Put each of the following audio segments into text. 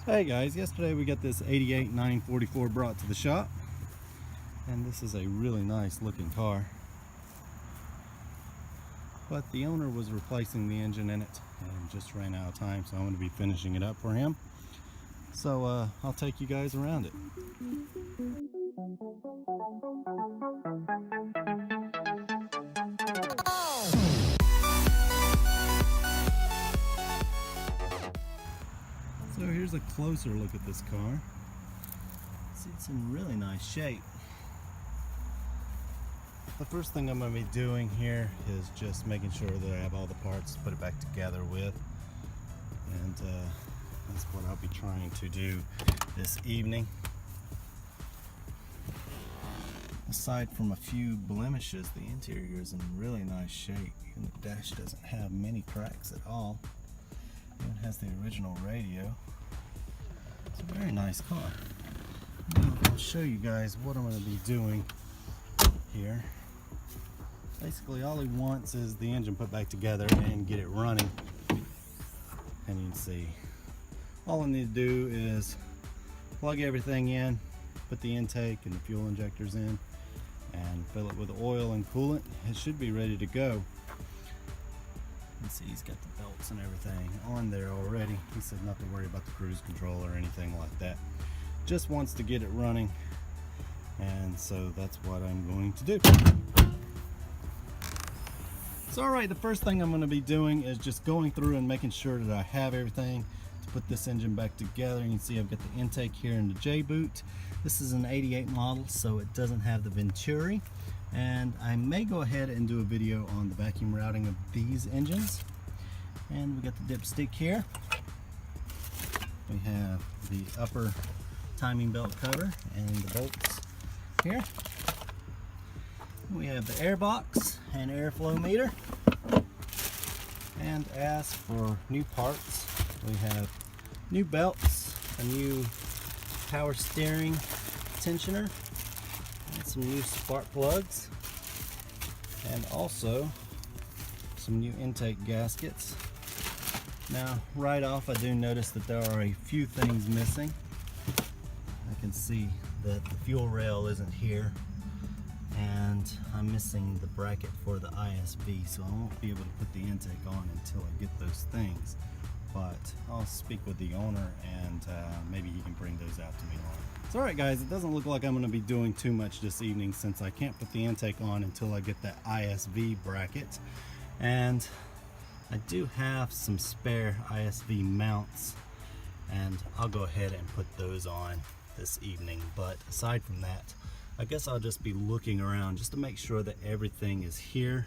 Hey guys, yesterday we got this 88 944 brought to the shop, and this is a really nice looking car, but the owner was replacing the engine in it and just ran out of time, so I'm going to be finishing it up for him. So I'll take you guys around it. So here's a closer look at this car. See, it's in really nice shape. The first thing I'm going to be doing here is just making sure that I have all the parts to put it back together with, and that's what I'll be trying to do this evening. Aside from a few blemishes, the interior is in really nice shape. Even the dash doesn't have many cracks at all. It has the original radio. It's a very nice car. Now I'll show you guys what I'm going to be doing here. Basically all he wants is the engine put back together and get it running. And you can see all I need to do is plug everything in, put the intake and the fuel injectors in, and fill it with oil and coolant. It should be ready to go. You see he's got the belts and everything on there already. He said not to worry about the cruise control or anything like that. Just wants to get it running, and so that's what I'm going to do. So alright, the first thing I'm going to be doing is just going through and making sure that I have everything to put this engine back together. You can see I've got the intake here in the J-boot. This is an 88 model, so it doesn't have the Venturi. And I may go ahead and do a video on the vacuum routing of these engines. And we got the dipstick here. We have the upper timing belt cover and the bolts here. We have the air box and airflow meter. And as for new parts, we have new belts, a new power steering tensioner, and some new spark plugs, and also some new intake gaskets. Now right off I do notice that there are a few things missing. I can see that the fuel rail isn't here, and I'm missing the bracket for the ISV, so I won't be able to put the intake on until I get those things. But I'll speak with the owner, and maybe he can bring those out to me later. So alright guys, it doesn't look like I'm going to be doing too much this evening, since I can't put the intake on until I get that ISV bracket. And I do have some spare ISV mounts, and I'll go ahead and put those on this evening. But aside from that, I guess I'll just be looking around just to make sure that everything is here,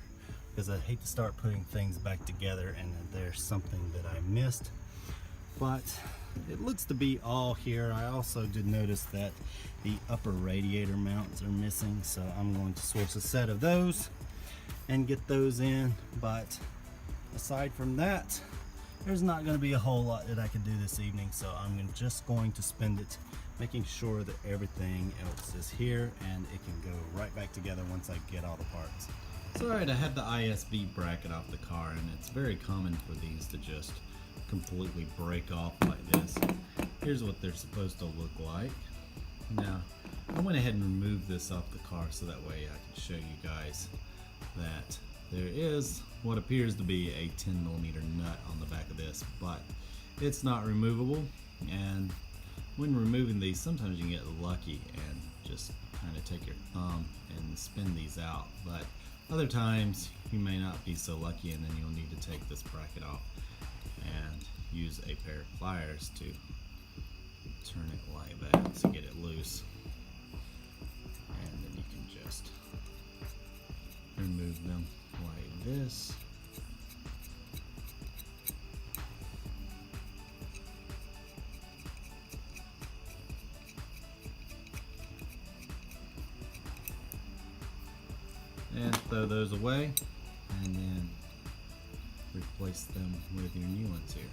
because I hate to start putting things back together and there's something that I missed. But it looks to be all here. I also did notice that the upper radiator mounts are missing, so I'm going to source a set of those and get those in. But aside from that, there's not going to be a whole lot that I can do this evening, so I'm just going to spend it making sure that everything else is here and it can go right back together once I get all the parts. So alright, I had the ISV bracket off the car, and it's very common for these to just completely break off like this. Here's what they're supposed to look like. Now, I went ahead and removed this off the car so that way I can show you guys that there is what appears to be a 10mm nut on the back of this, but it's not removable. And when removing these, sometimes you can get lucky and just kind of take your thumb and spin these out, but other times you may not be so lucky, and then you'll need to take this bracket off and use a pair of pliers to turn it like that to get it loose, and then you can just remove them like this. And throw those away, and then replace them with your new ones here.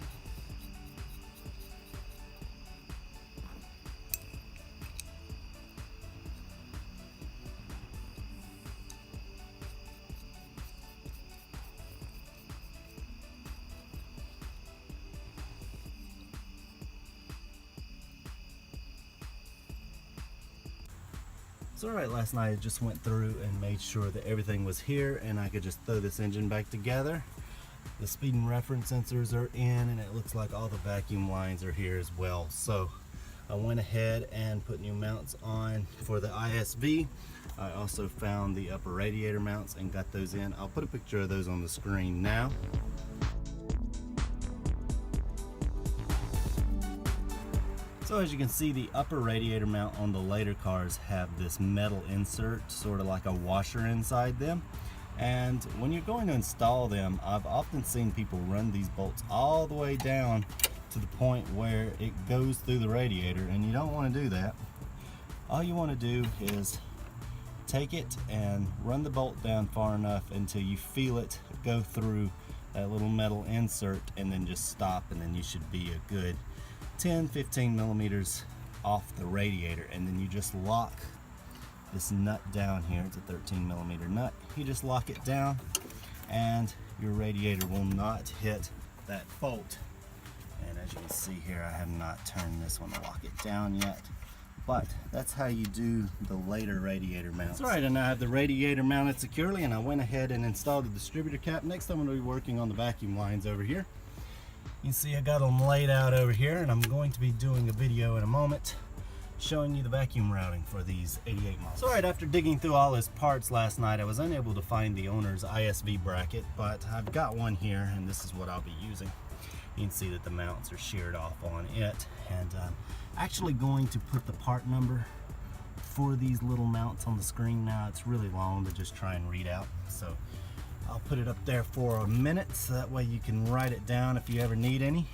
So alright, last night I just went through and made sure that everything was here and I could just throw this engine back together. The speed and reference sensors are in, and it looks like all the vacuum lines are here as well. So I went ahead and put new mounts on for the ISV. I also found the upper radiator mounts and got those in. I'll put a picture of those on the screen now. So as you can see, the upper radiator mount on the later cars have this metal insert, sort of like a washer inside them. And when you're going to install them, I've often seen people run these bolts all the way down to the point where it goes through the radiator, and you don't want to do that. All you want to do is take it and run the bolt down far enough until you feel it go through that little metal insert, and then just stop, and then you should be a good 10-15 millimeters off the radiator. And then you just lock this nut down here. It's a 13 millimeter nut. You just lock it down and your radiator will not hit that bolt. And as you can see here, I have not turned this one to lock it down yet, but that's how you do the later radiator mounts. Alright, and I have the radiator mounted securely, and I went ahead and installed the distributor cap. Next I'm going to be working on the vacuum lines over here. You can see I got them laid out over here, and I'm going to be doing a video in a moment showing you the vacuum routing for these 88 models. Alright, after digging through all his parts last night, I was unable to find the owner's ISV bracket, but I've got one here, and this is what I'll be using. You can see that the mounts are sheared off on it, and I'm actually going to put the part number for these little mounts on the screen now. It's really long to just try and read out, so I'll put it up there for a minute so that way you can write it down if you ever need any,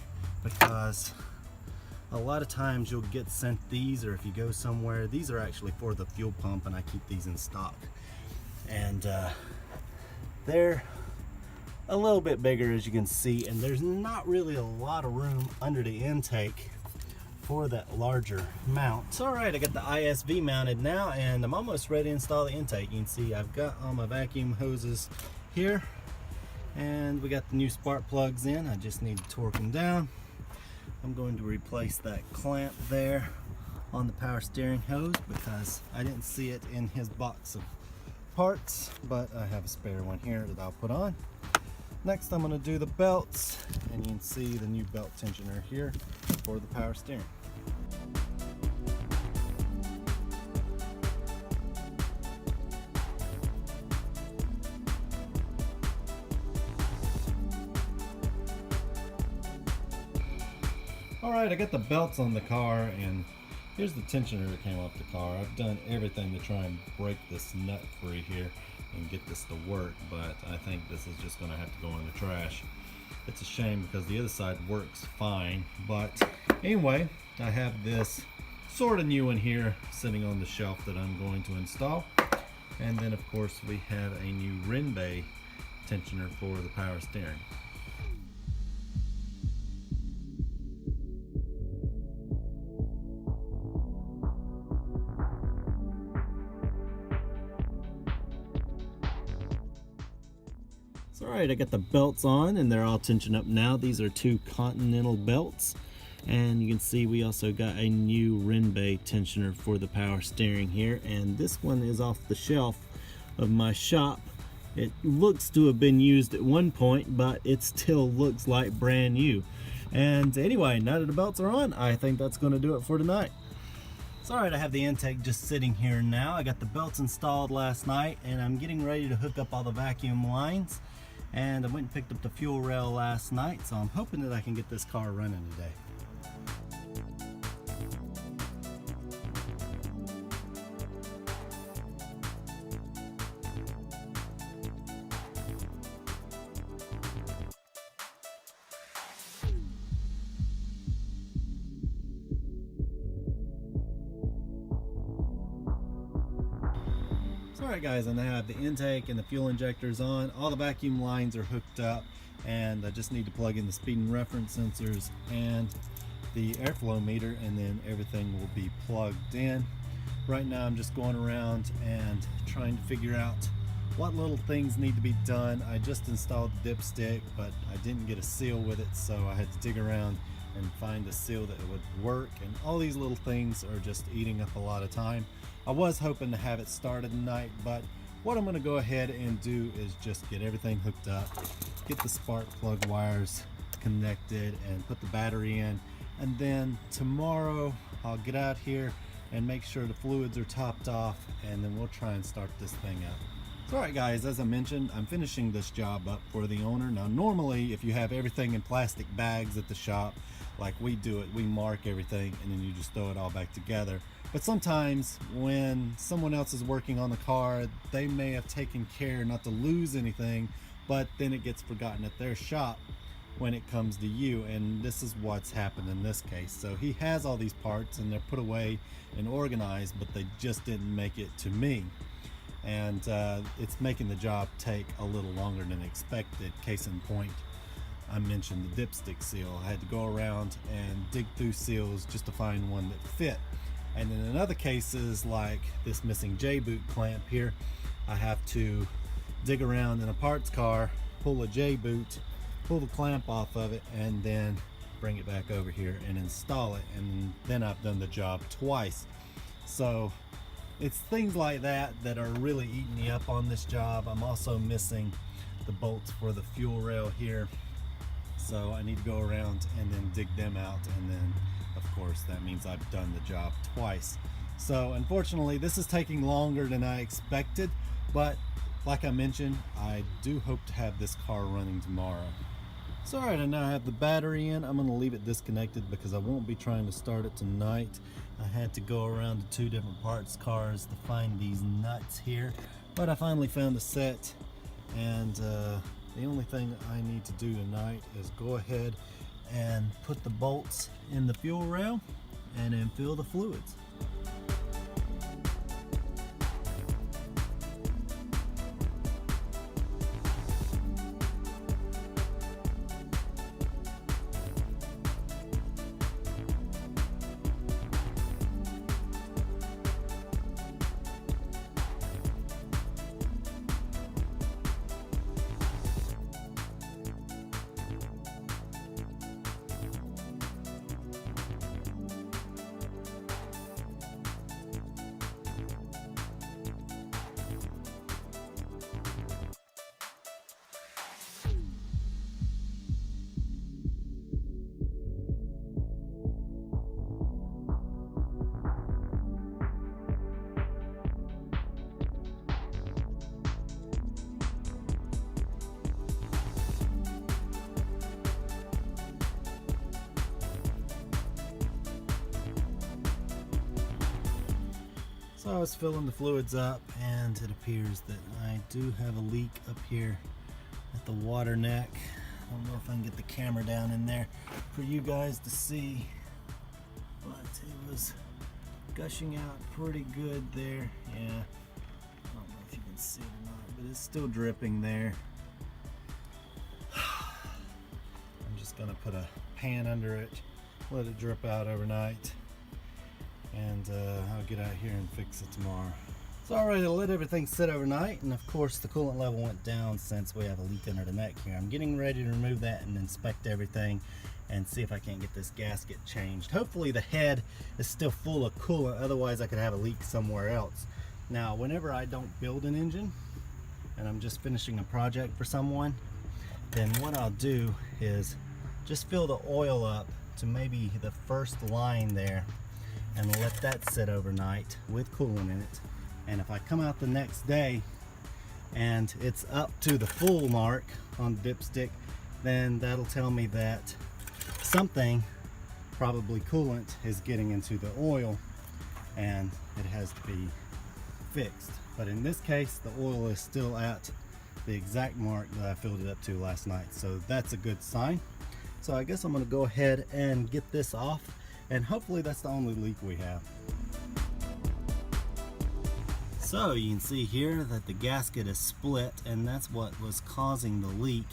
because a lot of times you'll get sent these, or if you go somewhere, these are actually for the fuel pump, and I keep these in stock. And they're a little bit bigger, as you can see, and there's not really a lot of room under the intake for that larger mount. So alright, I got the ISV mounted now, and I'm almost ready to install the intake. You can see I've got all my vacuum hoses here, and we got the new spark plugs in. I just need to torque them down. I'm going to replace that clamp there on the power steering hose because I didn't see it in his box of parts, but I have a spare one here that I'll put on. Next I'm going to do the belts, and you can see the new belt tensioner here for the power steering. Alright, I got the belts on the car, and here's the tensioner that came off the car. I've done everything to try and break this nut free here and get this to work, but I think this is just going to have to go in the trash. It's a shame because the other side works fine, but anyway, I have this sort of new one here sitting on the shelf that I'm going to install. And then of course we have a new Rinbay tensioner for the power steering. So alright, I got the belts on and they're all tensioned up now. These are two Continental belts, and you can see we also got a new Rinbay tensioner for the power steering here, and this one is off the shelf of my shop. It looks to have been used at one point, but it still looks like brand new. And anyway, now that the belts are on, I think that's going to do it for tonight. So alright, I have the intake just sitting here now. I got the belts installed last night, and I'm getting ready to hook up all the vacuum lines. And I went and picked up the fuel rail last night, so I'm hoping that I can get this car running today. Alright guys, I now have the intake and the fuel injectors on. All the vacuum lines are hooked up, and I just need to plug in the speed and reference sensors and the airflow meter, and then everything will be plugged in. Right now I'm just going around and trying to figure out what little things need to be done. I just installed the dipstick, but I didn't get a seal with it, so I had to dig around and find a seal that would work, and all these little things are just eating up a lot of time. I was hoping to have it started tonight, but what I'm going to go ahead and do is just get everything hooked up, get the spark plug wires connected, and put the battery in. And then tomorrow I'll get out here and make sure the fluids are topped off, and then we'll try and start this thing up. So alright guys, as I mentioned, I'm finishing this job up for the owner. Now normally if you have everything in plastic bags at the shop, like we do it, we mark everything and then you just throw it all back together. But sometimes when someone else is working on the car, they may have taken care not to lose anything, but then it gets forgotten at their shop when it comes to you, and this is what's happened in this case. So he has all these parts and they're put away and organized, but they just didn't make it to me. And it's making the job take a little longer than expected. Case in point, I mentioned the dipstick seal. I had to go around and dig through seals just to find one that fit. And then in other cases, like this missing J-boot clamp here, I have to dig around in a parts car, pull a J-boot, pull the clamp off of it, and then bring it back over here and install it. And then I've done the job twice. So it's things like that that are really eating me up on this job. I'm also missing the bolts for the fuel rail here, so I need to go around and then dig them out, and then of course that means I've done the job twice. So unfortunately this is taking longer than I expected, but like I mentioned, I do hope to have this car running tomorrow. So alright, I now have the battery in. I'm going to leave it disconnected because I won't be trying to start it tonight. I had to go around to 2 different parts cars to find these nuts here, but I finally found a set, and the only thing I need to do tonight is go ahead and put the bolts in the fuel rail and then fill the fluids. So I was filling the fluids up, and it appears that I do have a leak up here at the water neck. I don't know if I can get the camera down in there for you guys to see, but it was gushing out pretty good there. Yeah, I don't know if you can see it or not, but it's still dripping there. I'm just gonna put a pan under it, let it drip out overnight, and I'll get out here and fix it tomorrow. So alright, I let everything sit overnight, and of course the coolant level went down since we have a leak under the neck here. I'm getting ready to remove that and inspect everything and see if I can't get this gasket changed. Hopefully the head is still full of coolant, otherwise I could have a leak somewhere else. Now whenever I don't build an engine and I'm just finishing a project for someone, then what I'll do is just fill the oil up to maybe the first line there and let that sit overnight with coolant in it. And if I come out the next day and it's up to the full mark on the dipstick, then that'll tell me that something, probably coolant, is getting into the oil and it has to be fixed. But in this case, the oil is still at the exact mark that I filled it up to last night, so that's a good sign. So I guess I'm going to go ahead and get this off, and hopefully that's the only leak we have. So you can see here that the gasket is split, and that's what was causing the leak.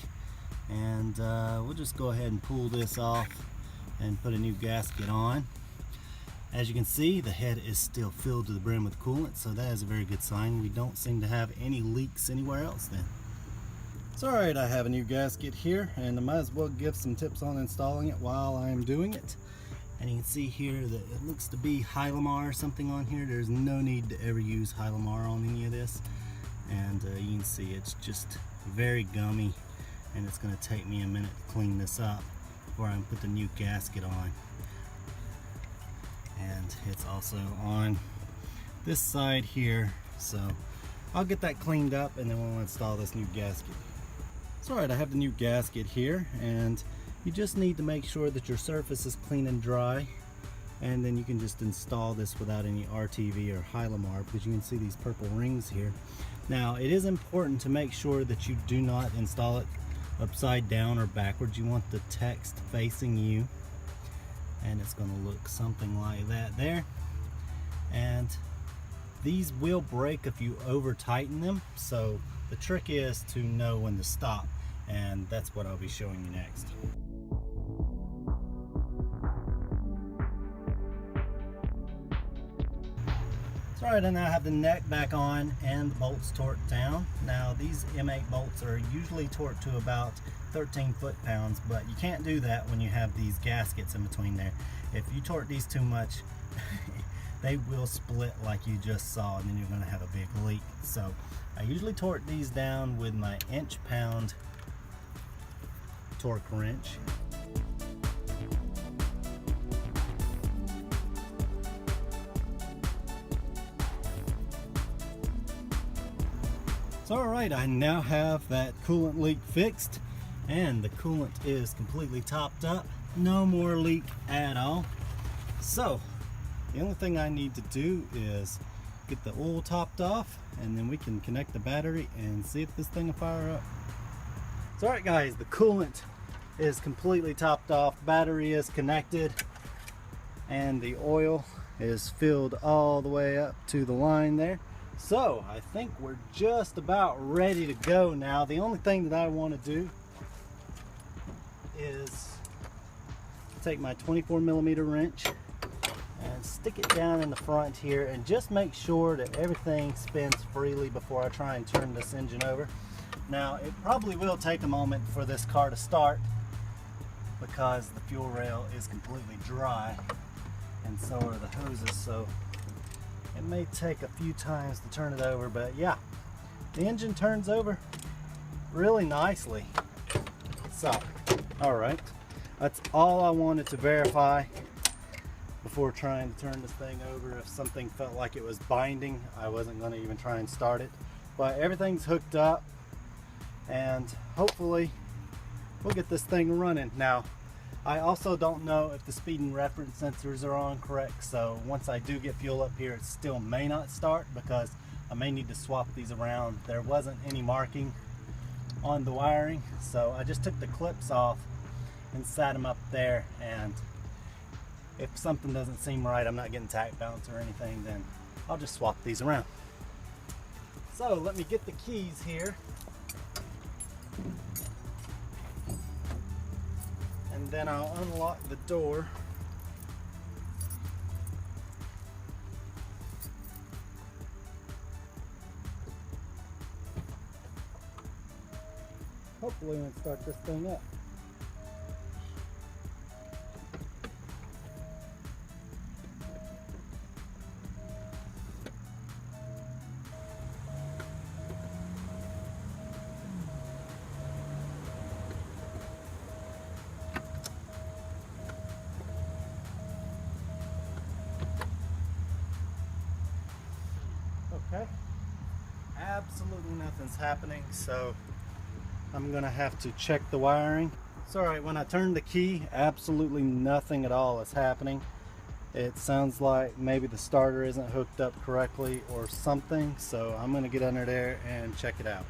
And we'll just go ahead and pull this off and put a new gasket on. As you can see, the head is still filled to the brim with coolant, so that is a very good sign. We don't seem to have any leaks anywhere else then. So alright, I have a new gasket here, and I might as well give some tips on installing it while I'm doing it. And you can see here that it looks to be Hylamar or something on here. There's no need to ever use Hylamar on any of this. And you can see it's just very gummy, and it's going to take me a minute to clean this up before I can put the new gasket on. And it's also on this side here, so I'll get that cleaned up and then we'll install this new gasket. So alright, I have the new gasket here, and you just need to make sure that your surface is clean and dry, and then you can just install this without any RTV or Hylamar, because you can see these purple rings here. Now it is important to make sure that you do not install it upside down or backwards. You want the text facing you, and it's going to look something like that there. And these will break if you over tighten them, so the trick is to know when to stop, and that's what I'll be showing you next. So alright, I now have the neck back on and the bolts torqued down. Now these M8 bolts are usually torqued to about 13 foot-pounds, but you can't do that when you have these gaskets in between there. If you torque these too much, they will split like you just saw, and then you're going to have a big leak. So I usually torque these down with my inch-pound torque wrench. So alright, I now have that coolant leak fixed, and the coolant is completely topped up. No more leak at all. So the only thing I need to do is get the oil topped off, and then we can connect the battery and see if this thing will fire up. So alright guys, the coolant is completely topped off, battery is connected, and the oil is filled all the way up to the line there. So I think we're just about ready to go now. The only thing that I want to do is take my 24mm wrench and stick it down in the front here, and just make sure that everything spins freely before I try and turn this engine over. Now it probably will take a moment for this car to start because the fuel rail is completely dry, and so are the hoses, so it may take a few times to turn it over. But yeah, the engine turns over really nicely. So alright, that's all I wanted to verify before trying to turn this thing over. If something felt like it was binding, I wasn't going to even try and start it. But everything's hooked up, and hopefully we'll get this thing running. Now I also don't know if the speed and reference sensors are on correct, so once I do get fuel up here, it still may not start because I may need to swap these around. There wasn't any marking on the wiring, so I just took the clips off and sat them up there, and if something doesn't seem right, I'm not getting tack bounce or anything, then I'll just swap these around. So let me get the keys here, and then I'll unlock the door. Hopefully we can start this thing up. Okay, absolutely nothing's happening, so I'm gonna have to check the wiring. It's alright, when I turn the key, absolutely nothing at all is happening. It sounds like maybe the starter isn't hooked up correctly or something, so I'm gonna get under there and check it out.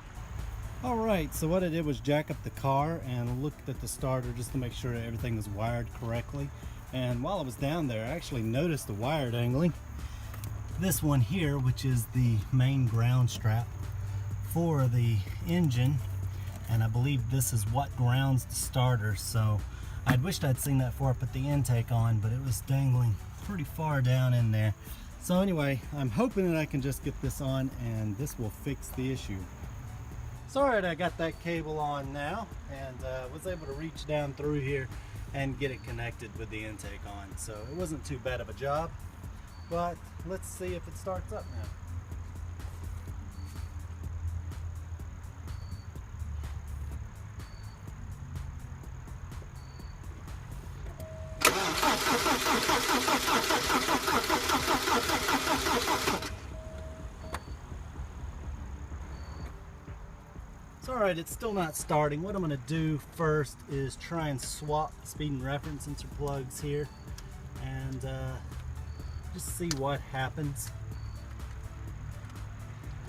Alright, so what I did was jack up the car and looked at the starter just to make sure that everything was wired correctly. And while I was down there, I actually noticed the wire dangling. This one here, which is the main ground strap for the engine, and I believe this is what grounds the starter. So I'd wished I'd seen that before I put the intake on, but it was dangling pretty far down in there. So anyway, I'm hoping that I can just get this on and this will fix the issue. So alright, I got that cable on now, and was able to reach down through here and get it connected with the intake on. So it wasn't too bad of a job, but let's see if it starts up now. It's alright, it's still not starting. What I'm going to do first is try and swap the speed and reference sensor plugs here and just see what happens.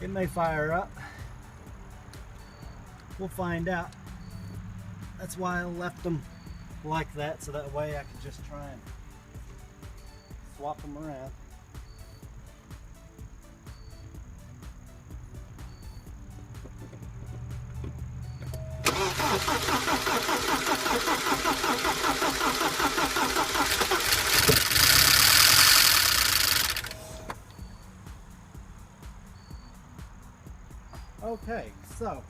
It may fire up. We'll find out. That's why I left them like that, so that way I can just try and swap them around. Okay, so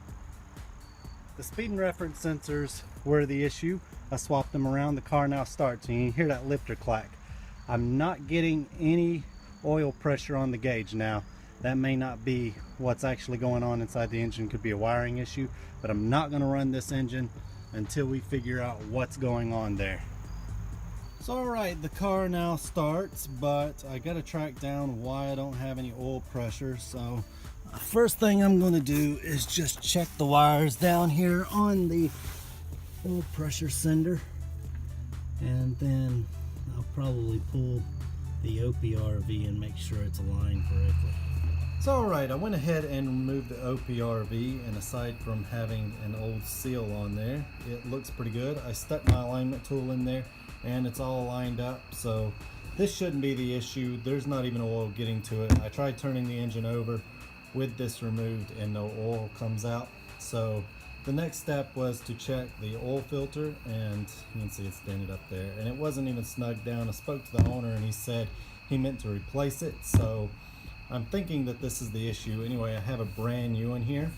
the speed and reference sensors were the issue. I swapped them around. The car now starts, and you can hear that lifter clack. I'm not getting any oil pressure on the gauge now. That may not be what's actually going on inside the engine. Could be a wiring issue, but I'm not going to run this engine until we figure out what's going on there. So alright, the car now starts, but I got to track down why I don't have any oil pressure. So first thing I'm going to do is just check the wires down here on the oil pressure sender, and then I'll probably pull the OPRV and make sure it's aligned correctly. So alright, I went ahead and removed the OPRV, and aside from having an old seal on there, it looks pretty good. I stuck my alignment tool in there and it's all lined up, so this shouldn't be the issue. There's not even oil getting to it. I tried turning the engine over with this removed and no oil comes out. So the next step was to check the oil filter, and you can see it's dented up there, and it wasn't even snugged down. I spoke to the owner and he said he meant to replace it, so I'm thinking that this is the issue. Anyway, I have a brand new one here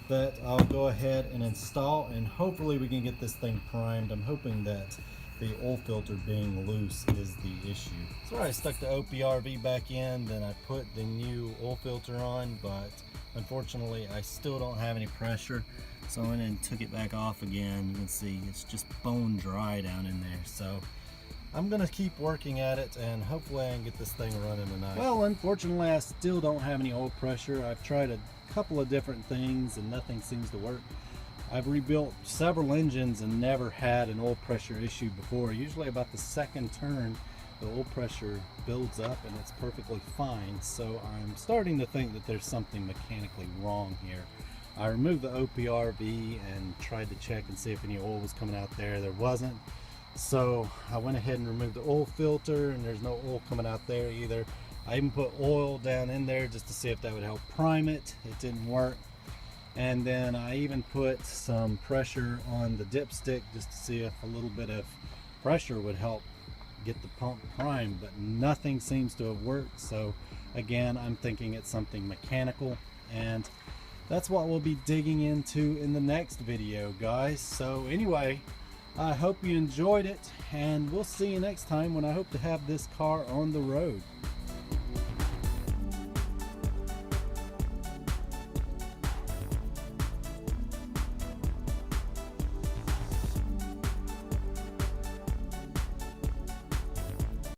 that I'll go ahead and install, and hopefully we can get this thing primed. I'm hoping that the oil filter being loose is the issue. So I stuck the OPRV back in, then I put the new oil filter on, but unfortunately I still don't have any pressure. So I went and took it back off again. You can see it's just bone dry down in there. So I'm gonna keep working at it, and hopefully I can get this thing running tonight. Well, unfortunately I still don't have any oil pressure. I've tried a couple of different things and nothing seems to work. I've rebuilt several engines and never had an oil pressure issue before. Usually about the second turn the oil pressure builds up and it's perfectly fine. So I'm starting to think that there's something mechanically wrong here. I removed the OPRV and tried to check and see if any oil was coming out there. There wasn't. So I went ahead and removed the oil filter, and there's no oil coming out there either. I even put oil down in there just to see if that would help prime it. It didn't work. And then I even put some pressure on the dipstick just to see if a little bit of pressure would help get the pump primed, but nothing seems to have worked. So again, I'm thinking it's something mechanical, and that's what we'll be digging into in the next video, guys. So anyway, I hope you enjoyed it, and we'll see you next time when I hope to have this car on the road.